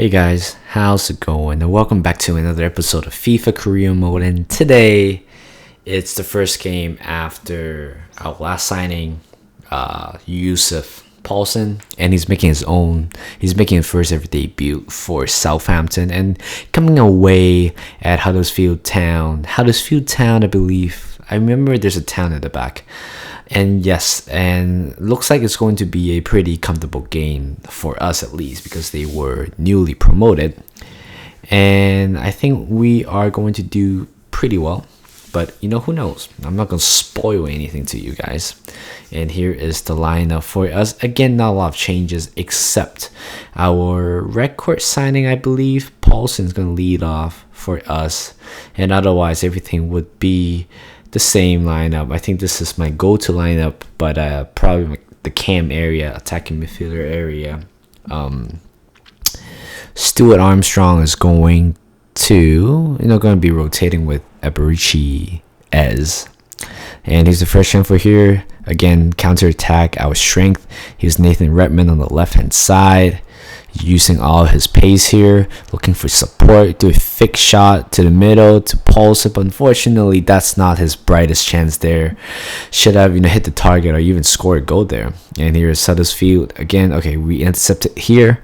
Hey guys, how's it going? And welcome back to another episode of FIFA Career Mode. And today, it's the first game after our last signing, Yusuf Paulson, and he's making his first ever debut for Southampton and coming away at Huddersfield Town. Huddersfield Town, I believe. I remember there's a town at the back. And yes, and looks like it's going to be a pretty comfortable game for us at least because they were newly promoted. And I think we are going to do pretty well. But who knows? I'm not going to spoil anything to you guys. And here is the lineup for us. Again, not a lot of changes except our record signing, I believe. Paulson's going to lead off for us. And otherwise, everything would be the same lineup. I think this is my go-to lineup, but probably the cam area, attacking midfielder area. Stuart Armstrong is going to be rotating with Eberici Ez. And he's the first champ for here. Again, counter attack, our strength. Here's Nathan Redmond on the left hand side, using all his pace here, looking for support, do a fixed shot to the middle to Paulson, but unfortunately that's not his brightest chance there. Should have hit the target or even score a goal there. And here is Huddersfield again. Okay, we intercept it here.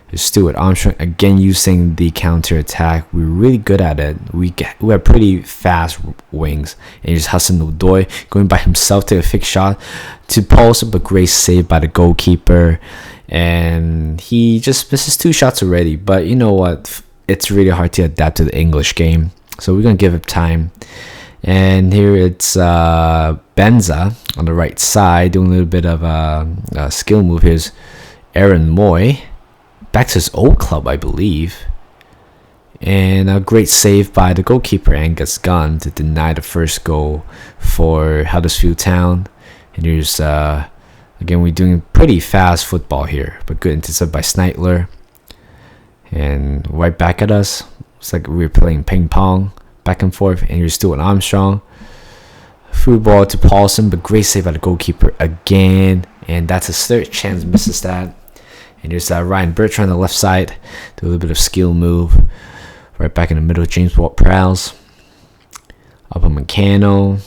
There's Stuart Armstrong again using the counter attack. We're really good at it. We have pretty fast wings. And here's Hassan Odoi going by himself to a fixed shot to Paulson, but great save by the goalkeeper. And he just misses 2 shots already. But you know what? It's really hard to adapt to the English game. So we're going to give it time. And here it's Benza on the right side doing a little bit of a skill move. Here's Aaron Moy. Back to his old club, I believe. And a great save by the goalkeeper, Angus Gunn, to deny the first goal for Huddersfield Town. And here's, again, we're doing pretty fast football here, but good intercept by Sneidler. And right back at us. It's like we're playing ping pong, back and forth. And here's Stuart Armstrong. Through ball to Paulson, but great save by the goalkeeper again. And that's his third chance, misses that. And here's Ryan Bertrand on the left side. Do a little bit of skill move. Right back in the middle, James Ward-Prowse. Up on Meccano.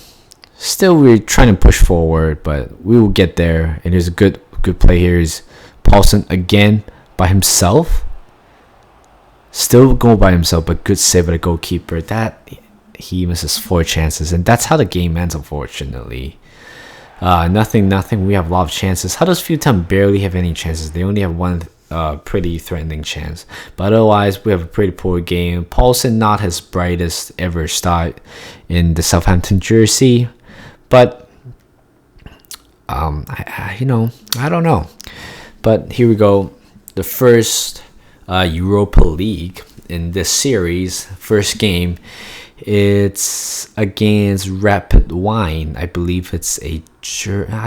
Still, we're trying to push forward, but we will get there. And here's a good play here. Is Paulson again by himself. Still going by himself, but good save by the goalkeeper. That he misses 4 chances. And that's how the game ends, unfortunately. Nothing. We have a lot of chances. Huddersfield Town barely have any chances. They only have one pretty threatening chance. But otherwise, we have a pretty poor game. Paulson not his brightest ever start in the Southampton jersey. But, I don't know. But here we go. The first Europa League in this series. First game. It's against Rapid Wien. I believe it's I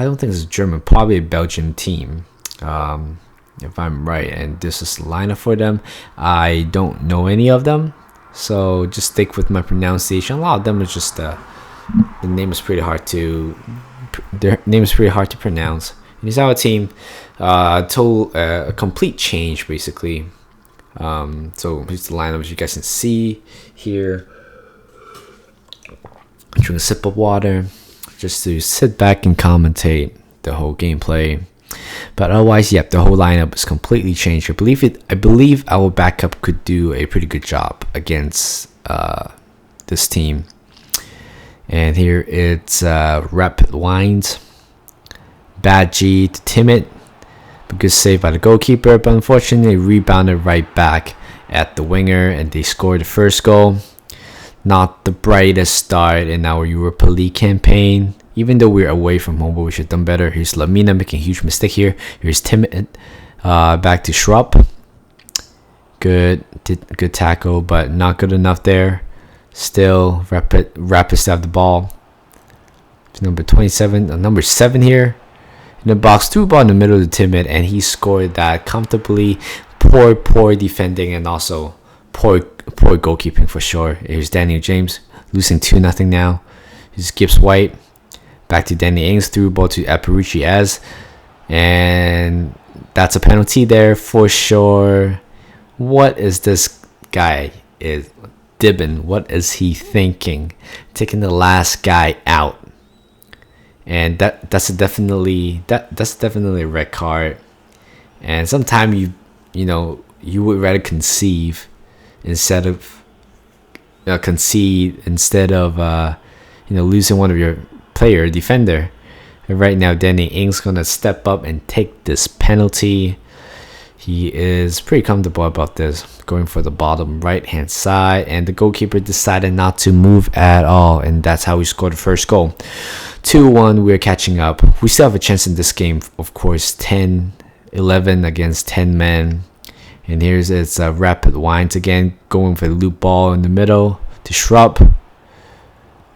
don't think it's a German, probably a Belgian team, if I'm right. And this is the lineup for them. I don't know any of them, so just stick with my pronunciation. A lot of them is just the name is pretty hard to pronounce. And it's our team. A complete change basically. So here's the lineup, as you guys can see here. Drink a sip of water just to sit back and commentate the whole gameplay. But otherwise, yep, the whole lineup is completely changed. I believe our backup could do a pretty good job against this team. And here it's Rapid Wines. Badgie to Timid. Good save by the goalkeeper, but unfortunately rebounded right back at the winger, and they scored the first goal. Not the brightest start in our Europa League campaign. Even though we're away from home, but we should have done better. Here's Lamina making a huge mistake here. Here's Timid. Back to Schrupp. Good tackle, but not good enough there. Still, Rapid still have the ball. Number 27, number 7 here. In the box, through ball in the middle of the Timid, and he scored that comfortably. Poor defending, and also poor goalkeeping for sure. Here's Daniel James losing 2-0 now. Here's Gibbs White. Back to Danny Ings, through ball to Eberici Ez. And that's a penalty there for sure. What is this guy is Dibben? What is he thinking? Taking the last guy out, and that's definitely a red card. And sometimes you would rather concede instead of losing one of your defender. And right now, Danny Ings gonna step up and take this penalty. He is pretty comfortable about this, going for the bottom right hand side, and the goalkeeper decided not to move at all, and that's how we scored the first goal. 2-1, we're catching up. We still have a chance in this game, of course. 10-11 against 10 men. And here's its Rapid Wines again, going for the loop ball in the middle to Shrub. And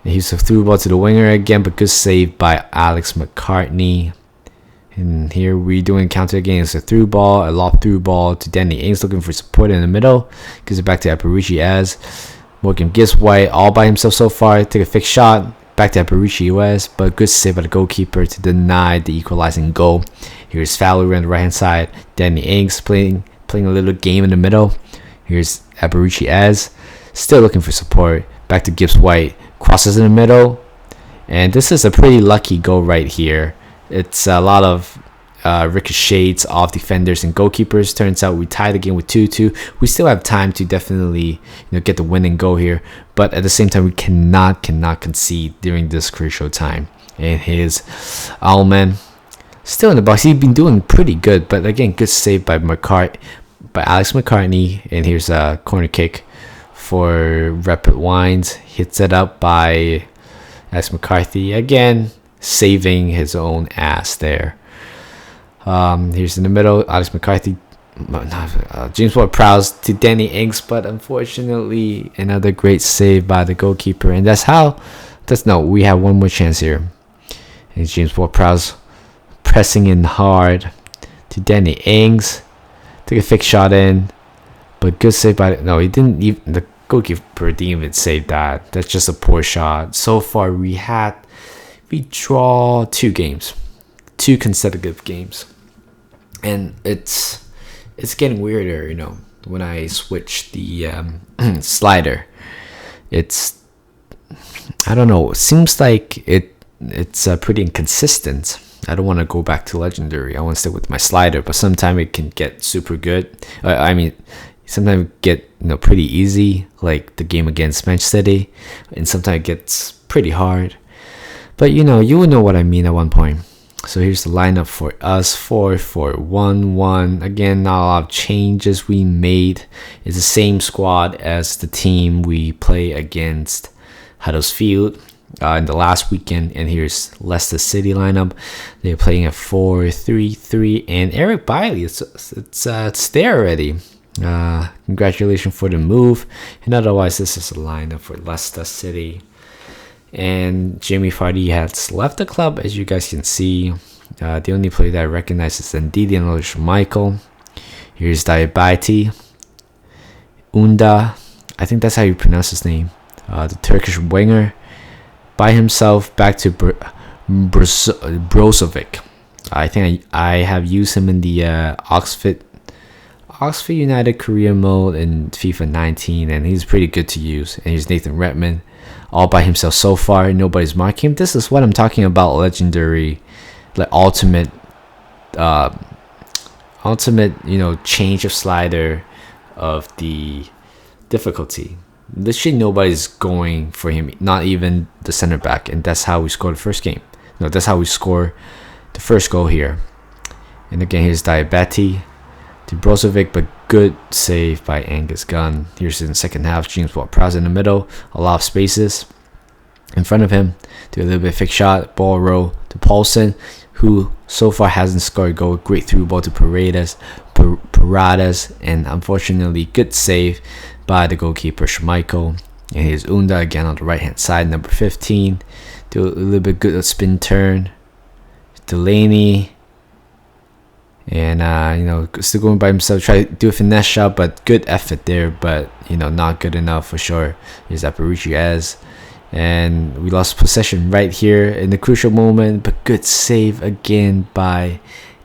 here's a through ball to the winger again, but good save by Alex McCartney. And here we doing counter again. It's a through ball, a lob through ball to Danny Ings, looking for support in the middle. Gives it back to Aparici as Morgan gives White all by himself so far. Take a fixed shot. Back to Aparici West, but good save by the goalkeeper to deny the equalizing goal. Here's Fowler on the right hand side. Danny Ings playing a little game in the middle. Here's Aparici as still looking for support. Back to Gibbs White. Crosses in the middle. And this is a pretty lucky goal right here. It's a lot of ricochets off defenders and goalkeepers. Turns out we tied the game with 2-2. We still have time to definitely get the winning goal here, but at the same time we cannot concede during this crucial time. And his Allman still in the box. He's been doing pretty good, but again, good save by Alex McCartney. And here's a corner kick for Rapid Wines. Hits it up by Alex McCarthy again, saving his own ass there. Here's in the middle, Alex McCarthy, James Ward-Prowse to Danny Ings, but unfortunately another great save by the goalkeeper. And we have one more chance here. And James Ward-Prowse pressing in hard to Danny Ings. Took a fixed shot in, but good save by the goalkeeper didn't even save that. That's just a poor shot. So far we draw 2 consecutive games, and it's getting weirder. When I switch the slider, I don't know. It seems like it's pretty inconsistent. I don't want to go back to legendary. I want to stick with my slider, but sometimes it can get super good. Sometimes it get pretty easy, like the game against Manchester City, and sometimes it gets pretty hard. But you will know what I mean at one point. So here's the lineup for us: 4-4-1-1. Again, not a lot of changes we made. It's the same squad as the team we play against Huddersfield in the last weekend. And here's Leicester City lineup. They're playing a 4-3-3, and Eric Bailey, it's there already. Congratulations for the move. And otherwise, this is a lineup for Leicester City. And Jamie Vardy has left the club, as you guys can see. The only player that I recognize is Ndidi and Michael. Here's Diabati. Unda, I think that's how you pronounce his name. The Turkish winger. By himself, back to Brozovic. I think I have used him in the Oxford United Career Mode in FIFA 19, and he's pretty good to use. And here's Nathan Redmond, all by himself so far. Nobody's marking him. This is what I'm talking about. Legendary, like ultimate, change of slider of the difficulty. Literally nobody's going for him, not even the center back, and that's how we scored the first game. That's how we score the first goal here. And again, here's Diabati to Brozovic, but good save by Angus Gunn. Here's in the second half, James Ward-Prowse in the middle, a lot of spaces in front of him. Do a little bit of fixed shot, ball roll to Paulson, who so far hasn't scored a goal. Great through ball to Paredes, and unfortunately good save by the goalkeeper Schmeichel. And here's Unda again on the right hand side, number 15. Do a little bit good spin turn. Delaney. And still going by himself, try to do a finesse shot, but good effort there, but not good enough for sure. Here's Aparici as, and we lost possession right here in the crucial moment, but good save again by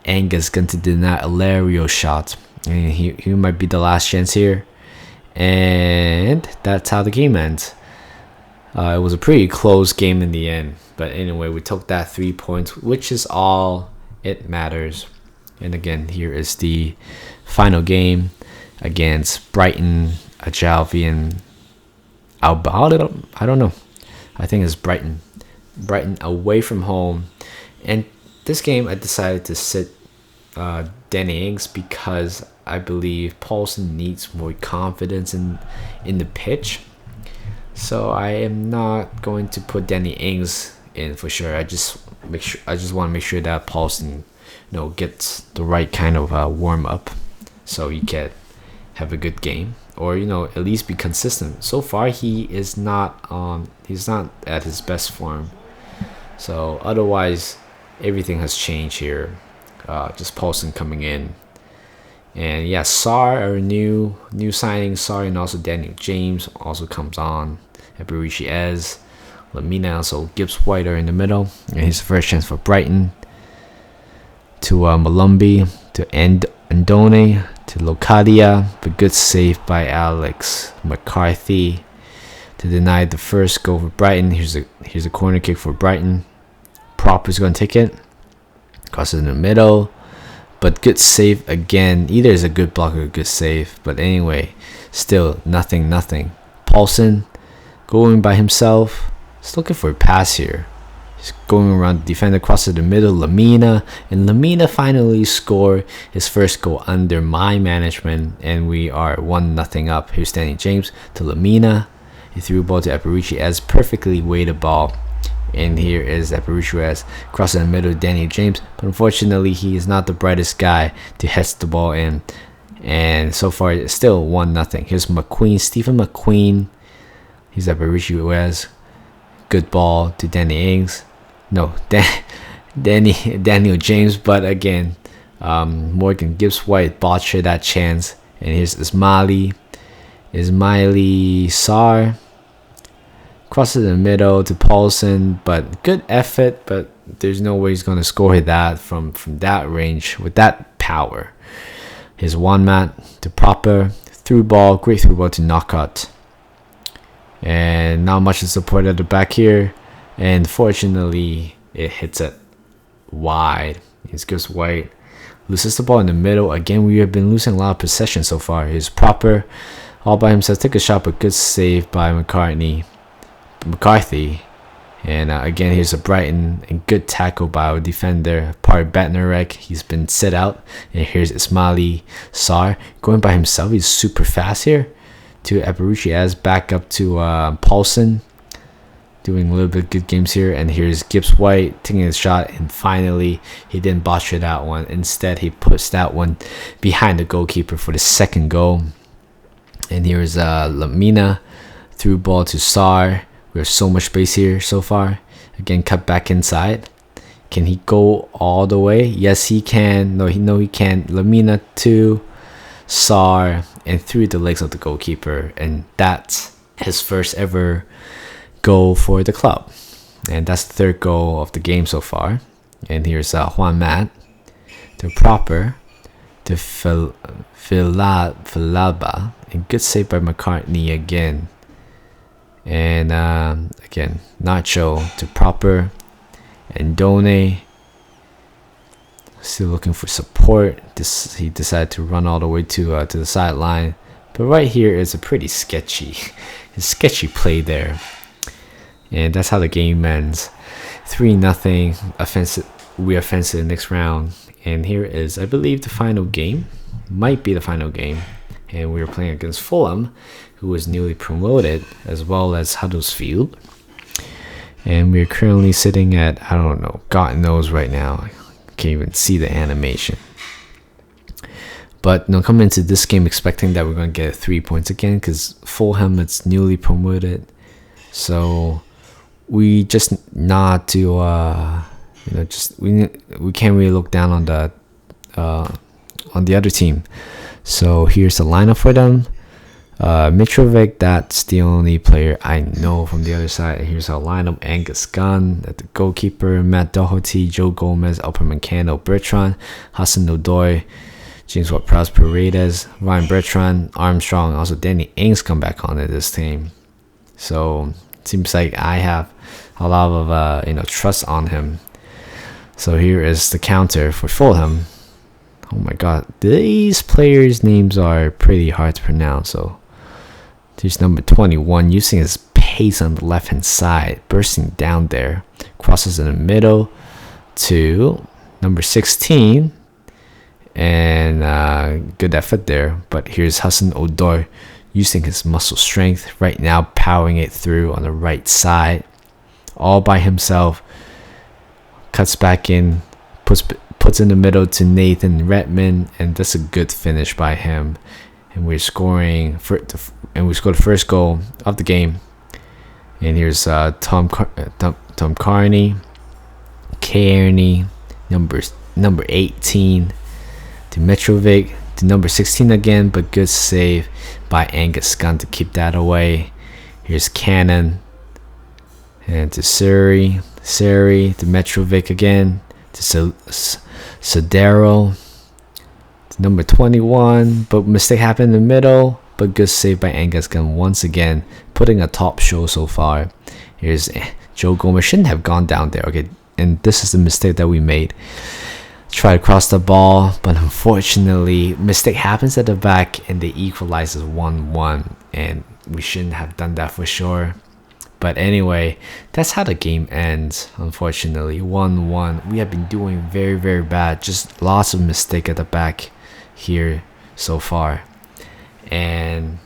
Angus Gunn to deny a Lario shot. and he might be the last chance here. And that's how the game ends. It was a pretty close game in the end, but anyway, we took that 3 points, which is all it matters. And again, here is the final game against Brighton, Ajalvian. I don't know. I think it's Brighton. Brighton away from home. And this game, I decided to sit Danny Ings because I believe Paulson needs more confidence in the pitch. So I am not going to put Danny Ings in for sure. I just want to make sure that Paulson, gets the right kind of warm up, so he can have a good game, or at least be consistent. So far, he is not he's not at his best form. So otherwise, everything has changed here. Just Paulson coming in. And yeah, Sarr, our new signing, Sarr, and also Daniel James also comes on. Eberici Ez, Lamina, also Gibbs White are in the middle. And he's the first chance for Brighton. To Malumbi, to Andone, to Locadia, but good save by Alex McCarthy to deny the first goal for Brighton. Here's a corner kick for Brighton. Proper's going to take it. Crosses in the middle. But good save again. Either is a good block or a good save. But anyway, still nothing. Paulson going by himself. He's looking for a pass here. He's going around the defender, crosses the middle. Lamina. And Lamina finally scored his first goal under my management. And we are 1-0 up. Here's Danny James to Lamina. He threw a ball to Eberici as perfectly weighted ball. And here is Eberici crossing the middle, Danny James. But unfortunately, he is not the brightest guy to head the ball in. And so far, it's still 1-0. Here's McQueen, Stephen McQueen. He's Eberici. Good ball to Danny Ings. No, Daniel James. But again, Morgan Gibbs White botched that chance. And here's Ismaili Sarr. Crosses in the middle to Paulson, but good effort, but there's no way he's going to score that from that range with that power. Here's Wanmat to Proper, great through ball to Knockout. And not much support at the back here, and fortunately it hits it wide. It goes White, loses the ball in the middle. Again, we have been losing a lot of possession so far. Here's Proper, all by himself, take a shot, but good save by McCarthy. And again, here's a Brighton and good tackle by our defender Bednarek. He's been set out. And here's Ismaili Sarr going by himself. He's super fast here to Eberici as back up to Paulson, doing a little bit of good games here. And here's Gibbs White taking a shot, and finally he didn't botch that one. Instead, he puts that one behind the goalkeeper for the second goal. And here's Lamina through ball to Sarr. We have so much space here so far. Again, cut back inside. Can he go all the way? Yes, he can. No, he can't. Lamina to Sarr and through the legs of the goalkeeper. And that's his first ever goal for the club. And that's the third goal of the game so far. And here's Juan Matt to Proper to Filaba. And good save by McCartney again. And again, Nacho to Proper and Done. Still looking for support. He decided to run all the way to the sideline. But right here is a pretty sketchy play there. And that's how the game ends. 3-0 offensive. We advance to the next round. And here is, I believe, the final game. Might be the final game. And we are playing against Fulham, who was newly promoted, as well as Huddersfield. And we're currently sitting at, I don't know, God knows right now. I can't even see the animation. But come into this game expecting that we're going to get 3 points again, because Fulham is newly promoted. So we just not to, we can't really look down on the other team. So here's the lineup for them. Mitrovic, that's the only player I know from the other side. Here's our lineup: Angus Gunn at the goalkeeper, Matt Doherty, Joe Gomez, Upper Meccano, Bertrand, Hassan Odoi, James Ward-Prowse, Paredes, Ryan Bertrand, Armstrong, also Danny Ings come back onto this team. So it seems like I have a lot of trust on him. So here is the counter for Fulham. Oh my god, these players' names are pretty hard to pronounce. So there's number 21 using his pace on the left hand side, bursting down there, crosses in the middle to number 16, and good effort there. But here's Hassan Odoi using his muscle strength right now, powering it through on the right side all by himself, cuts back in, puts in the middle to Nathan Redmond, and that's a good finish by him. And we scored the first goal of the game. And here's Tom Carney, Kearney, number 18, to Mitrovic, to number 16 again, but good save by Angus Gunn to keep that away. Here's Cannon, and to Seri, to Mitrovic again, to Sedero, to number 21, but mistake happened in the middle, but good save by Angus Gunn once again, putting a top show so far. Here's Joe Gomez, shouldn't have gone down there. Okay, and this is the mistake that we made. Try to cross the ball, but unfortunately, mistake happens at the back, and they equalizes 1-1, and we shouldn't have done that for sure. But anyway, that's how the game ends, unfortunately. 1-1. We have been doing very, very bad. Just lots of mistake at the back here so far. And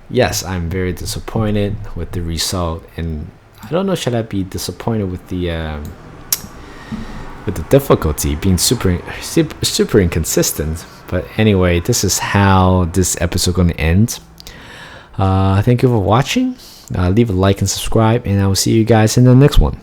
yes, I'm very disappointed with the result. And I don't know, should I be disappointed with the difficulty being super inconsistent? But anyway, this is how this episode going to end. Thank you for watching. Leave a like and subscribe, and I will see you guys in the next one.